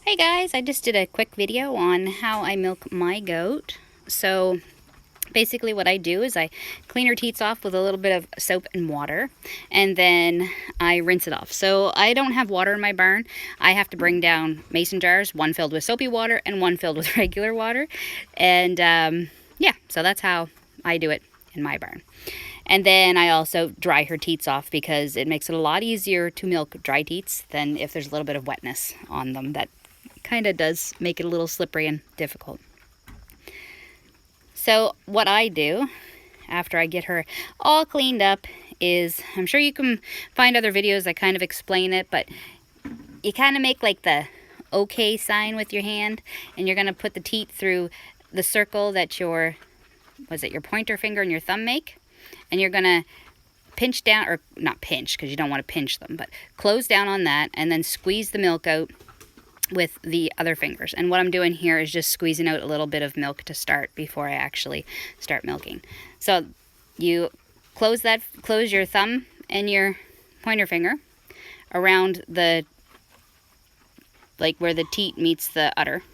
Hey guys, I just did a quick video on how I milk my goat. So basically what I do is I clean her teats off with a little bit of soap and water, and then I rinse it off. So I don't have water in my barn. I have to bring down mason jars, one filled with soapy water and one filled with regular water. And yeah, so that's how I do it in my barn. And then I also dry her teats off because it makes it a lot easier to milk dry teats than if there's a little bit of wetness on them. That kind of does make it a little slippery and difficult. So what I do after I get her all cleaned up is, I'm sure you can find other videos that kind of explain it, but you kind of make like the OK sign with your hand, and you're going to put the teat through the circle that your pointer finger and your thumb make, and you're going to pinch down, or not pinch because you don't want to pinch them, but close down on that and then squeeze the milk out with the other fingers. And what I'm doing here is just squeezing out a little bit of milk to start before I actually start milking. So you close your thumb and your pointer finger around the, like where the teat meets the udder,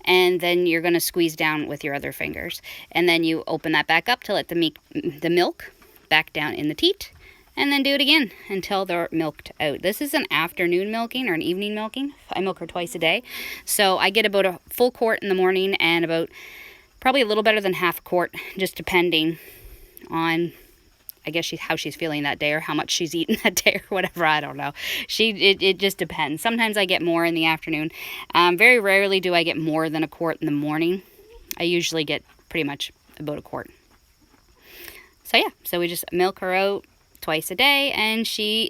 and then you're going to squeeze down with your other fingers, and then you open that back up to let the milk back down in the teat, and then do it again until they're milked out. This is an afternoon milking or an evening milking. I milk her twice a day. So I get about a full quart in the morning and about probably a little better than half a quart, just depending on, I guess, how she's feeling that day or how much she's eaten that day or whatever. I don't know. It just depends. Sometimes I get more in the afternoon. Very rarely do I get more than a quart in the morning. I usually get pretty much about a quart. So yeah, so we just milk her out twice a day, and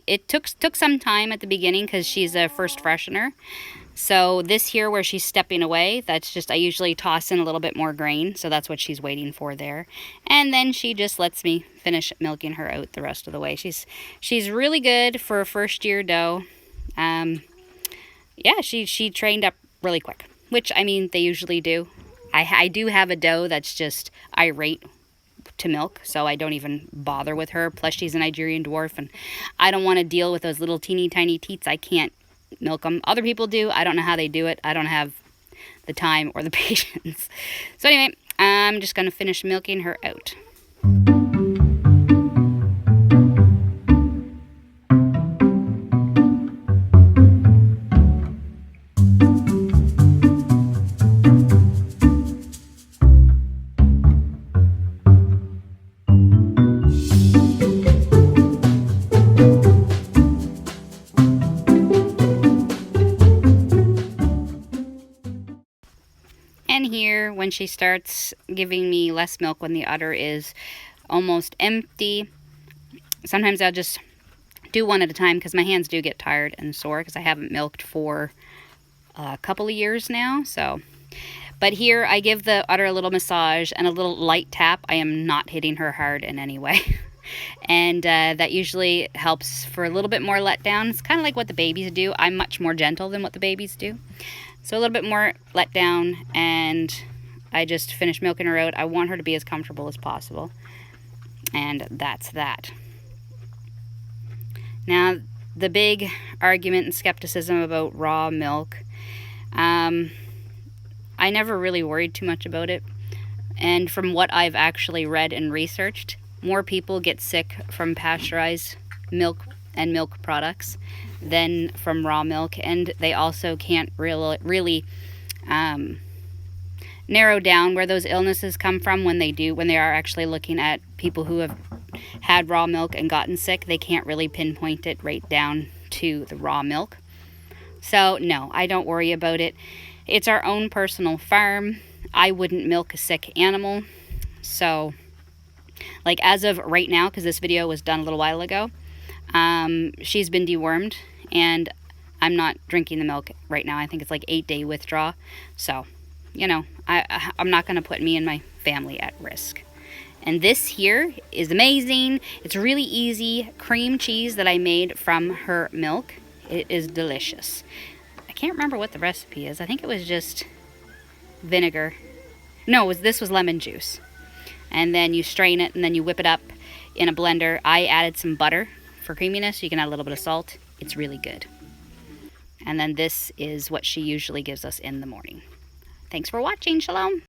it took some time at the beginning because she's a first freshener. So this here where she's stepping away, that's just, I usually toss in a little bit more grain, so that's what she's waiting for there. And then she just lets me finish milking her out the rest of the way. She's really good for a first year doe. Yeah, she trained up really quick, which, I mean, they usually do. I do have a doe that's just irate to milk, so I don't even bother with her. Plus she's a Nigerian dwarf, and I don't want to deal with those little teeny tiny teats. I can't milk them. Other people do. I don't know how they do it. I don't have the time or the patience. So anyway, I'm just going to finish milking her out. And here, when she starts giving me less milk, when the udder is almost empty, sometimes I'll just do one at a time because my hands do get tired and sore because I haven't milked for a couple of years now. So, but here I give the udder a little massage and a little light tap. I am not hitting her hard in any way. And that usually helps for a little bit more letdown. It's kind of like what the babies do. I'm much more gentle than what the babies do. So a little bit more letdown, and I just finish milking her out. I want her to be as comfortable as possible. And that's that. Now, the big argument and skepticism about raw milk, I never really worried too much about it. And from what I've actually read and researched, more people get sick from pasteurized milk and milk products than from raw milk, and they also can't really narrow down where those illnesses come from when they are actually looking at people who have had raw milk and gotten sick. They can't really pinpoint it right down to the raw milk. So no, I don't worry about it. It's our own personal farm. I wouldn't milk a sick animal. So like as of right now, because this video was done a little while ago, she's been dewormed, and I'm not drinking the milk right now. I think it's like 8-day withdrawal. So, you know, I'm not going to put me and my family at risk. And this here is amazing. It's really easy this cheese that I made from her milk. It is delicious. I can't remember what the recipe is. I think it was just vinegar. No, this was lemon juice. And then you strain it, and then you whip it up in a blender. I added some butter for creaminess. You can add a little bit of salt. It's really good. And then this is what she usually gives us in the morning. Thanks for watching. Shalom.